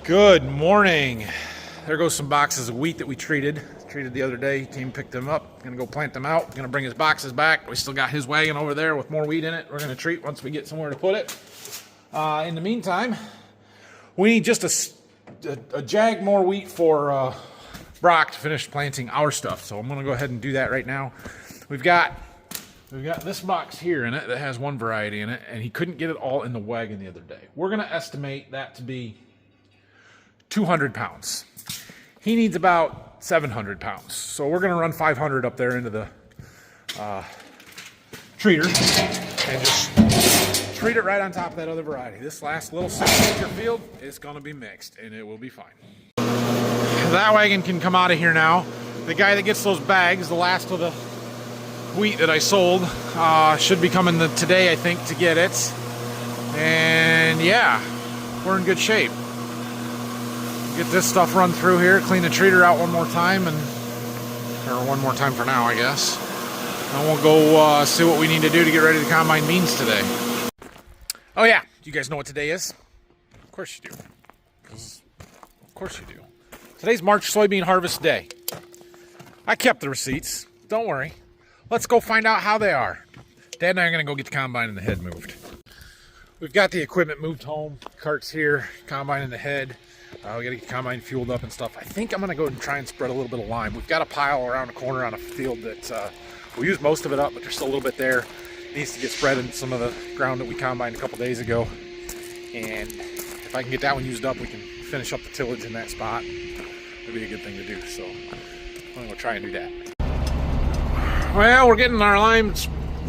Good morning. There goes some boxes of wheat that we treated the other day. He came, picked them up, gonna go plant them out, gonna bring his boxes back. We still got his wagon over there with more wheat in it. We're gonna treat once we get somewhere to put it. In the meantime, we need just a jag more wheat for Brock to finish planting our stuff. So I'm gonna go ahead and do that right now. We've got this box here in it that has one variety in it, and he couldn't get it all in the wagon the other day. We're gonna estimate that to be 200 pounds. He needs about 700 pounds. So we're gonna run 500 up there into the treater and just treat it right on top of that other variety. This last little 6-acre field is gonna be mixed and it will be fine. That wagon can come out of here now. The guy that gets those bags, the last of the wheat that I sold, should be coming today, I think, to get it. And yeah, we're in good shape. Get this stuff run through here, clean the treater out one more time, or one more time for now, I guess. And we'll go see what we need to do to get ready to combine beans today. Oh yeah, do you guys know what today is? Of course you do. Of course you do. Today's March soybean harvest day. I kept the receipts, don't worry. Let's go find out how they are. Dad and I are gonna go get the combine and the head moved. We've got the equipment moved home, carts here, combine in the head. We gotta get the combine fueled up and stuff. I think I'm gonna go and try and spread a little bit of lime. We've got a pile around the corner on a field that we used most of it up, but there's still a little bit there. It needs to get spread in some of the ground that we combined a couple days ago. And if I can get that one used up, we can finish up the tillage in that spot. It'd be a good thing to do. So I'm gonna go try and do that. Well, we're getting our lime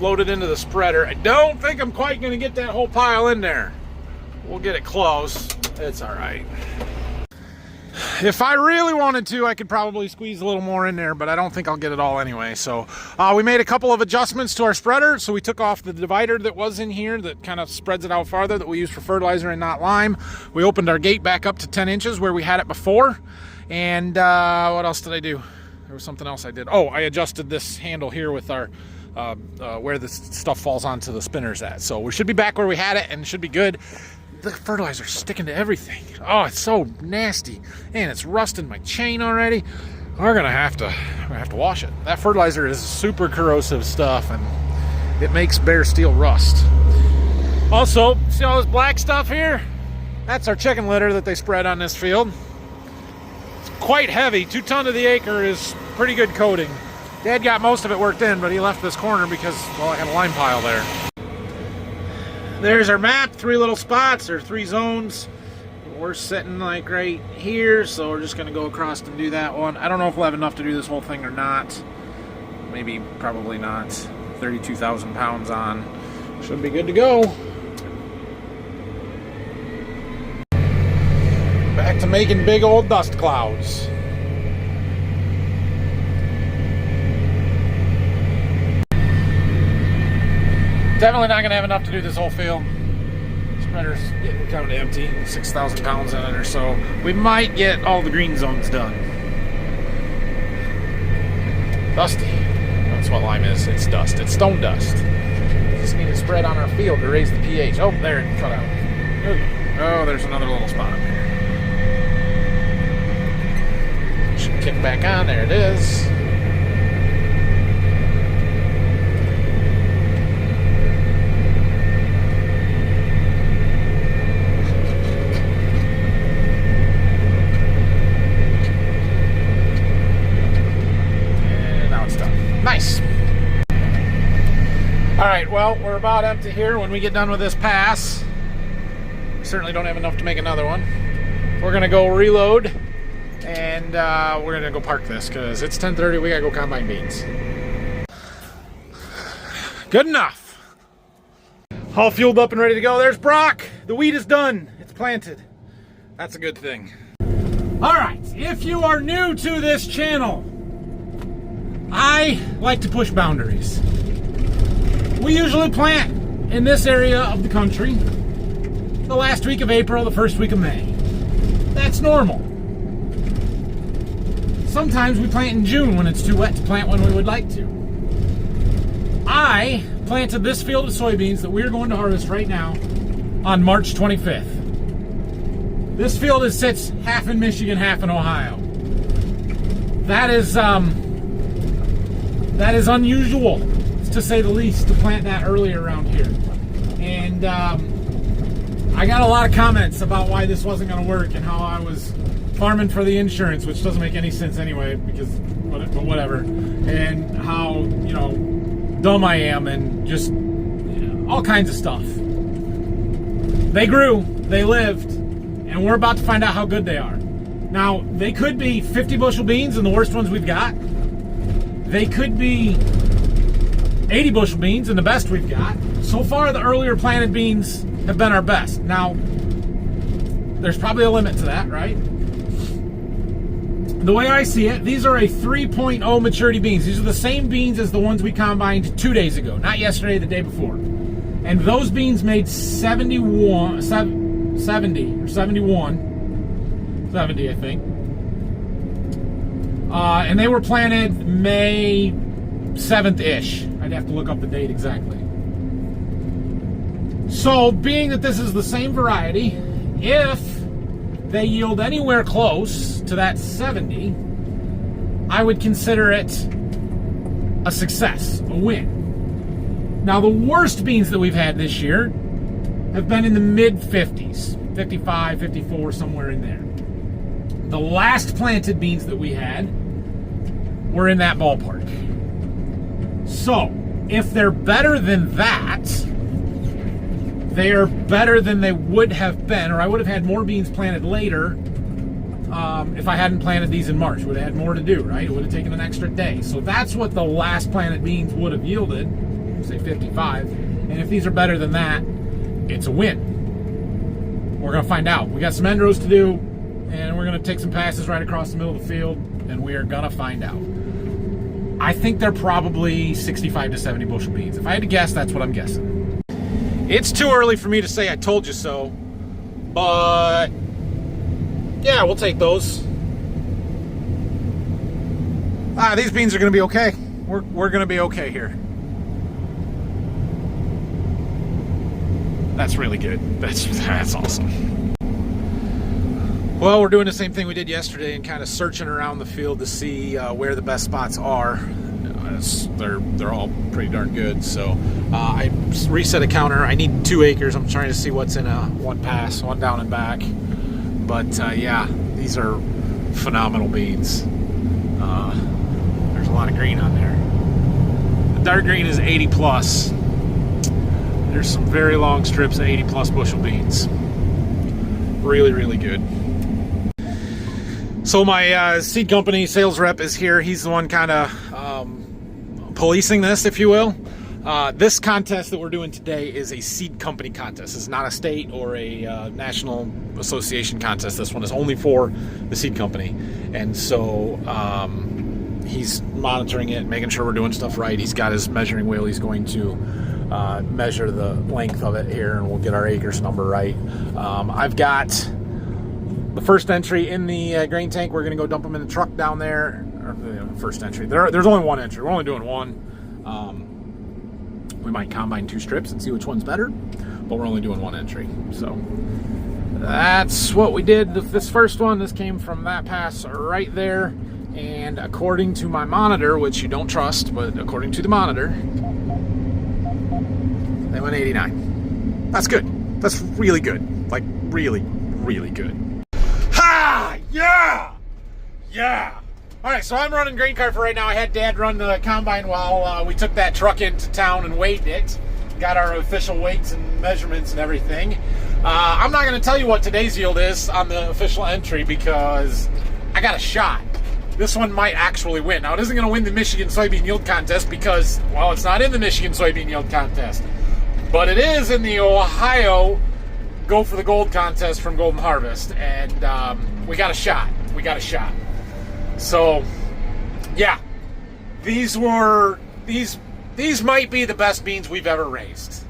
loaded into the spreader. I don't think I'm quite gonna get that whole pile in there. We'll get it close. It's all right. If I really wanted to, I could probably squeeze a little more in there, but I don't think I'll get it all anyway. So we made a couple of adjustments to our spreader. So we took off the divider that was in here that kind of spreads it out farther that we use for fertilizer and not lime. We opened our gate back up to 10 inches where we had it before. And what else did I do? There was something else I did. Oh, I adjusted this handle here with our where the stuff falls onto the spinners at. So we should be back where we had it and it should be good. The fertilizer's sticking to everything. Oh, it's so nasty. And it's rusting my chain already. We're gonna have to wash it. That fertilizer is super corrosive stuff and it makes bare steel rust. Also, see all this black stuff here? That's our chicken litter that they spread on this field. It's quite heavy. 2 tons to the acre is pretty good coating. Dad got most of it worked in, but he left this corner because, well, I had a lime pile there. There's our map, 3 little spots or 3 zones. We're sitting like right here, so we're just gonna go across and do that one. I don't know if we'll have enough to do this whole thing or not. Maybe, probably not. 32,000 pounds on. Should be good to go. Back to making big old dust clouds. Definitely not gonna have enough to do this whole field. Spreader's getting kind of empty, 6,000 pounds in it or so. We might get all the green zones done. Dusty. That's what lime is. It's dust. It's stone dust. We just need to spread on our field to raise the pH. Oh, there it cut out. Okay. Oh, there's another little spot up here. Should kick back on. There it is. Nice. All right, well, we're about empty here. When we get done with this pass, we certainly don't have enough to make another one. We're gonna go reload and we're gonna go park this because it's 10:30. We gotta go combine beans. Good enough. All fueled up and ready to go. There's Brock. The wheat is done. It's planted. That's a good thing. All right, if you are new to this channel, I like to push boundaries. We usually plant in this area of the country the last week of April, the first week of May. That's normal. Sometimes we plant in June when it's too wet to plant when we would like to. I planted this field of soybeans that we're going to harvest right now on March 25th. This field sits half in Michigan, half in Ohio. That is unusual, to say the least, to plant that early around here. And I got a lot of comments about why this wasn't going to work and how I was farming for the insurance, which doesn't make any sense anyway, because whatever. And how, you know, dumb I am, and just all kinds of stuff. They grew, they lived, and we're about to find out how good they are. Now, they could be 50 bushel beans and the worst ones we've got. They could be 80 bushel beans and the best we've got. So far, the earlier planted beans have been our best. Now, there's probably a limit to that, right? The way I see it, these are a 3.0 maturity beans. These are the same beans as the ones we combined 2 days ago, not yesterday, the day before. And those beans made 70, I think. And they were planted May 7th-ish. I'd have to look up the date exactly. So, being that this is the same variety, if they yield anywhere close to that 70, I would consider it a success, a win. Now, the worst beans that we've had this year have been in the mid-50s, 55, 54, somewhere in there. The last planted beans that we had were in that ballpark. So, if they're better than that, they are better than they would have been, or I would have had more beans planted later if I hadn't planted these in March. Would have had more to do, right? It would have taken an extra day. So that's what the last planted beans would have yielded, say 55. And if these are better than that, it's a win. We're going to find out. We got some end rows to do, and we're going to take some passes right across the middle of the field, and we are going to find out. I think they're probably 65 to 70 bushel beans. If I had to guess, that's what I'm guessing. It's too early for me to say I told you so, but yeah, we'll take those. These beans are going to be okay. We're going to be okay here. That's really good. That's awesome. Well, we're doing the same thing we did yesterday and kind of searching around the field to see where the best spots are. They're all pretty darn good. So I reset a counter. I need 2 acres. I'm trying to see what's in one pass, one down and back. But yeah, these are phenomenal beans. There's a lot of green on there. The dark green is 80 plus. There's some very long strips of 80 plus bushel beans. Really, really good. So my seed company sales rep is here. He's the one kind of policing this, if you will. This contest that we're doing today is a seed company contest. It's not a state or a national association contest. This one is only for the seed company. And so he's monitoring it, making sure we're doing stuff right. He's got his measuring wheel. He's going to measure the length of it here, and we'll get our acres number right. I've got the first entry in the grain tank. We're going to go dump them in the truck down there. Or the first entry. There's only one entry. We're only doing one. We might combine 2 strips and see which one's better, but we're only doing 1 entry. So that's what we did. This first one, this came from that pass right there. And according to my monitor, which you don't trust, but according to the monitor, they went 89. That's good. That's really good. Like, really, really good. Ha! Yeah! Yeah! All right, so I'm running grain cart for right now. I had Dad run the combine while we took that truck into town and weighed it. Got our official weights and measurements and everything. I'm not going to tell you what today's yield is on the official entry because I got a shot. This one might actually win. Now, it isn't going to win the Michigan soybean yield contest because, well, it's not in the Michigan soybean yield contest. But it is in the Ohio Go for the Gold contest from Golden Harvest. And we got a shot. We got a shot. So, yeah, these might be the best beans we've ever raised.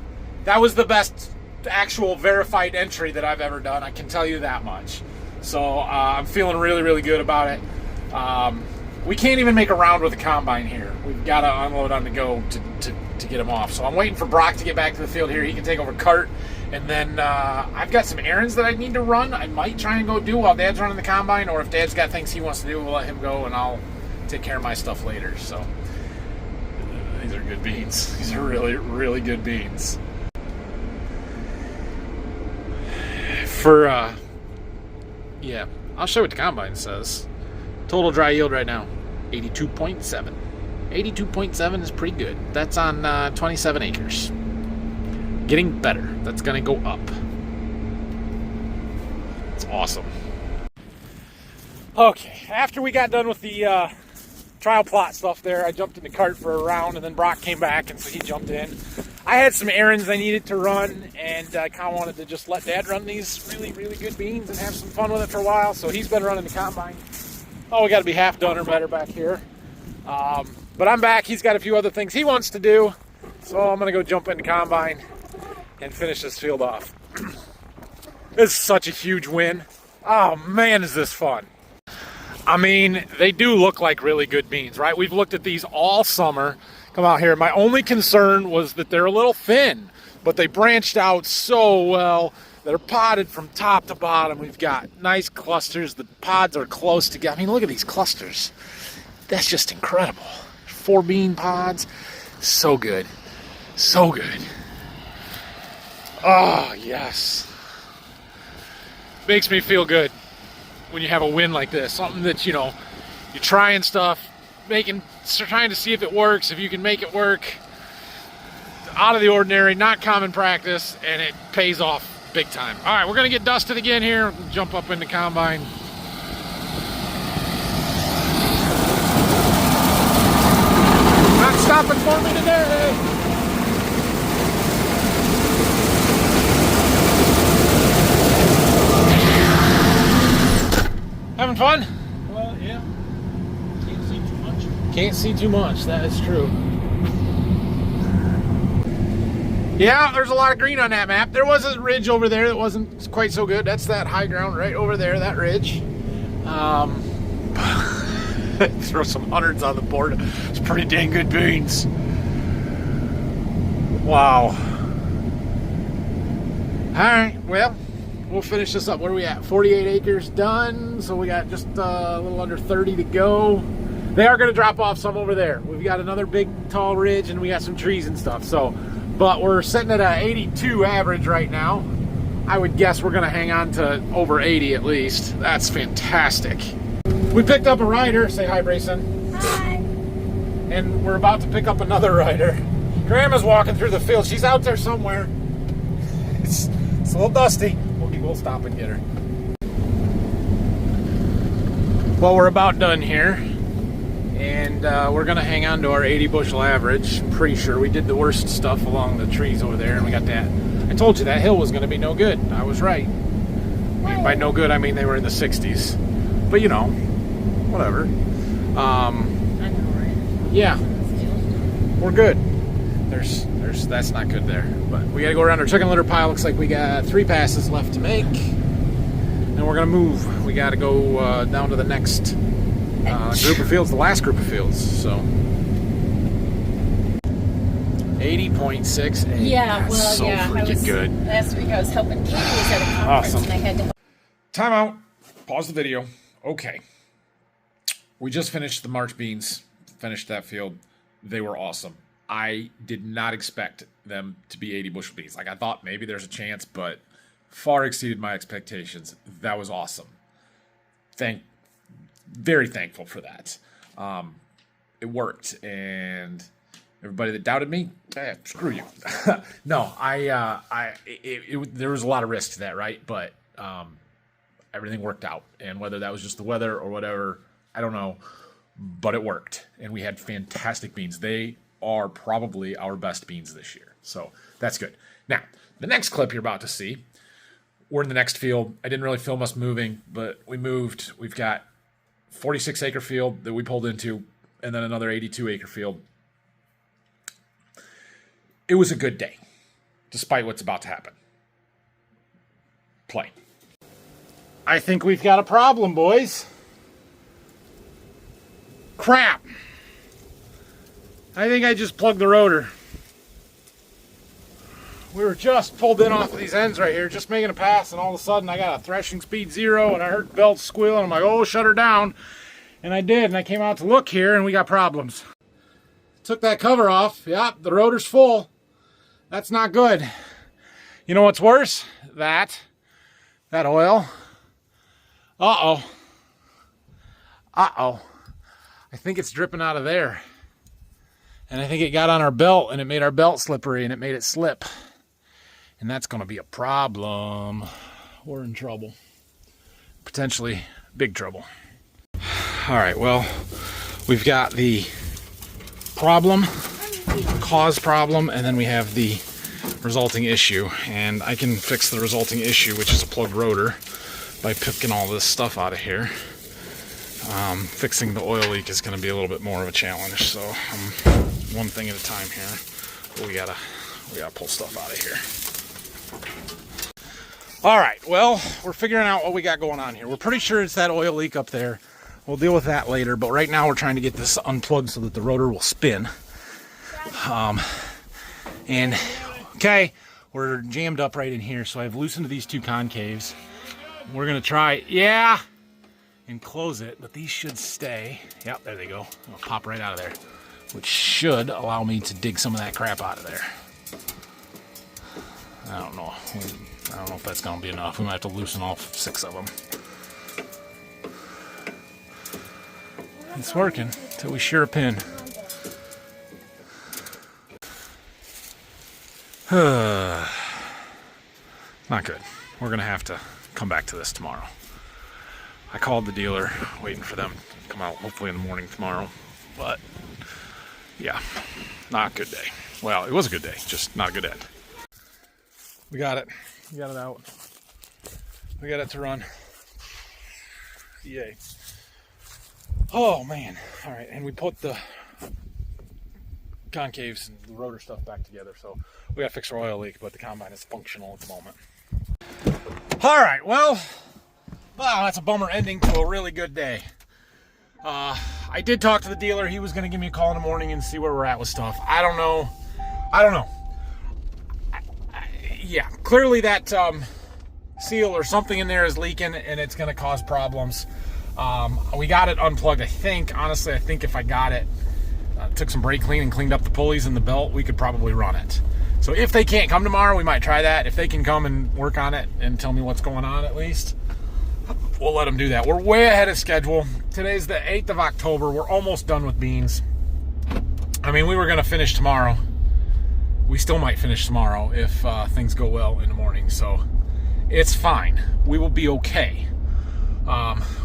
That was the best actual verified entry that I've ever done. I can tell you that much. So I'm feeling really, really good about it. We can't even make a round with the combine here. We've got to unload on the go to get them off. So I'm waiting for Brock to get back to the field here. He can take over cart, And then I've got some errands that I need to run. I might try and go do while Dad's running the combine, or if Dad's got things he wants to do, we'll let him go and I'll take care of my stuff later. So these are good beans. These are really, really good beans. Yeah, I'll show you what the combine says. Total dry yield right now, 82.7. 82.7 is pretty good. That's on 27 acres. Getting better. That's going to go up. It's awesome. Okay, after we got done with the trial plot stuff there, I jumped in the cart for a round, and then Brock came back, and so he jumped in. I had some errands I needed to run, and I kind of wanted to just let Dad run these really, really good beans and have some fun with it for a while, so he's been running the combine. Oh, we got to be half done or better back here. But I'm back. He's got a few other things he wants to do, so I'm going to go jump in the combine and finish this field off. This is such a huge win. Oh man, is this fun. I mean, they do look like really good beans, right? We've looked at these all summer. Come out here. My only concern was that they're a little thin, but they branched out so well. They're potted from top to bottom. We've got nice clusters. The pods are close together. I mean, look at these clusters. That's just incredible. 4 bean pods. So good. So good. Oh, yes. Makes me feel good when you have a win like this. Something that, you know, you're trying stuff, trying to see if it works, if you can make it work. Out of the ordinary, not common practice, and it pays off big time. All right, we're going to get dusted again here. Jump up in the combine. Not stopping for me today. Having fun? Well, yeah. Can't see too much. Can't see too much, that is true. Yeah, there's a lot of green on that map. There was a ridge over there that wasn't quite so good. That's that high ground right over there, that ridge. Throw some hundreds on the board. It's pretty dang good beans. Wow. Alright, well, we'll finish this up. What are we at? 48 acres done. So we got just a little under 30 to go. They are going to drop off some over there. We've got another big tall ridge and we got some trees and stuff. But we're sitting at an 82 average right now. I would guess we're going to hang on to over 80 at least. That's fantastic. We picked up a rider. Say hi, Brayson. Hi. And we're about to pick up another rider. Grandma's walking through the field. She's out there somewhere. It's a little dusty. We'll stop and get her. Well, we're about done here. And we're going to hang on to our 80 bushel average. Pretty sure we did the worst stuff along the trees over there. And we got that. I told you that hill was going to be no good. I was right. I mean, by no good, I mean they were in the 60s. But, you know, whatever. Yeah. We're good. That's not good there. But we got to go around our chicken litter pile. Looks like we got 3 passes left to make. And we're going to move. We got to go down to the next group of fields, the last group of fields. So 80.68. Yeah, That's well, so yeah. freaking good. Last week I was helping Katie was at a conference Awesome. and I had to. Time out. Pause the video. Okay. We just finished the March beans. Finished that field. They were awesome. I did not expect them to be 80 bushel beans. Like, I thought maybe there's a chance, but far exceeded my expectations. That was awesome. Very thankful for that. It worked, and everybody that doubted me, screw you. No, there was a lot of risk to that, right? But everything worked out, and whether that was just the weather or whatever, I don't know, but it worked, and we had fantastic beans. They are probably our best beans this year, so that's good. Now, the next clip you're about to see, we're in the next field. I didn't really film us moving, but we moved. We've got 46 acre field that we pulled into, and then another 82 acre field. It was a good day, despite what's about to happen. Play. I think we've got a problem, boys. Crap. I think I just plugged the rotor. we were just pulled in off of these ends right here, just making a pass, and all of a sudden I got a threshing speed 0, and I heard belts squealing. I'm like, oh, shut her down. And I did, and I came out to look here, and we got problems. Took that cover off. Yep, the rotor's full. That's not good. You know what's worse? That oil. Uh-oh. Uh-oh. I think it's dripping out of there. And I think it got on our belt, and it made our belt slippery, and it made it slip. And that's going to be a problem. We're in trouble. Potentially big trouble. All right, well, we've got the problem, cause problem, and then we have the resulting issue. And I can fix the resulting issue, which is a plugged rotor, by picking all this stuff out of here. Fixing the oil leak is going to be a little bit more of a challenge, so one thing at a time here. But we gotta pull stuff out of here. All right, well, we're figuring out what we got going on here. We're pretty sure it's that oil leak up there. We'll deal with that later, but right now we're trying to get this unplugged so that the rotor will spin. And okay, we're jammed up right in here, so I've loosened these two concaves. We're gonna try, yeah, and close it, but these should stay. Yep, there they go. I'll pop right out of there, which should allow me to dig some of that crap out of there. I don't know if that's gonna be enough. We might have to loosen all 6 of them. It's working until we shear a pin. Not good. We're gonna have to come back to this tomorrow. I called the dealer, waiting for them to come out hopefully in the morning tomorrow. But yeah, not a good day. Well, it was a good day, just not a good end. We got it. We got it out. We got it to run. Yay. Oh man. All right, and we put the concaves and the rotor stuff back together, so we gotta fix our oil leak, but the combine is functional at the moment. All right, well, wow, that's a bummer ending to a really good day. I did talk to the dealer. He was gonna give me a call in the morning and see where we're at with stuff. I don't know. Yeah, clearly that seal or something in there is leaking, and it's gonna cause problems. We got it unplugged, I think. Honestly, I think if I got it, took some brake clean and cleaned up the pulleys and the belt, we could probably run it. So if they can't come tomorrow, we might try that. If they can come and work on it and tell me what's going on at least, we'll let them do that. We're way ahead of schedule. Today's the 8th of October. We're almost done with beans. I mean, we were going to finish tomorrow. We still might finish tomorrow if things go well in the morning. So it's fine. We will be okay.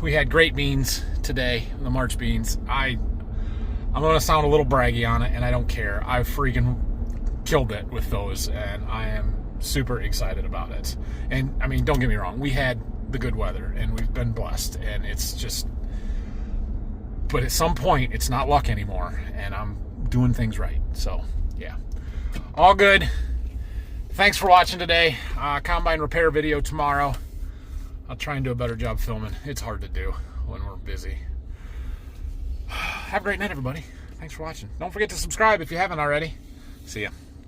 We had great beans today, the March beans. I'm going to sound a little braggy on it, and I don't care. I freaking killed it with those, and I am super excited about it. And, I mean, don't get me wrong. We had the good weather, and we've been blessed, and it's just... But at some point, it's not luck anymore, and I'm doing things right. So, yeah. All good. Thanks for watching today. Combine repair video tomorrow. I'll try and do a better job filming. It's hard to do when we're busy. Have a great night, everybody. Thanks for watching. Don't forget to subscribe if you haven't already. See ya.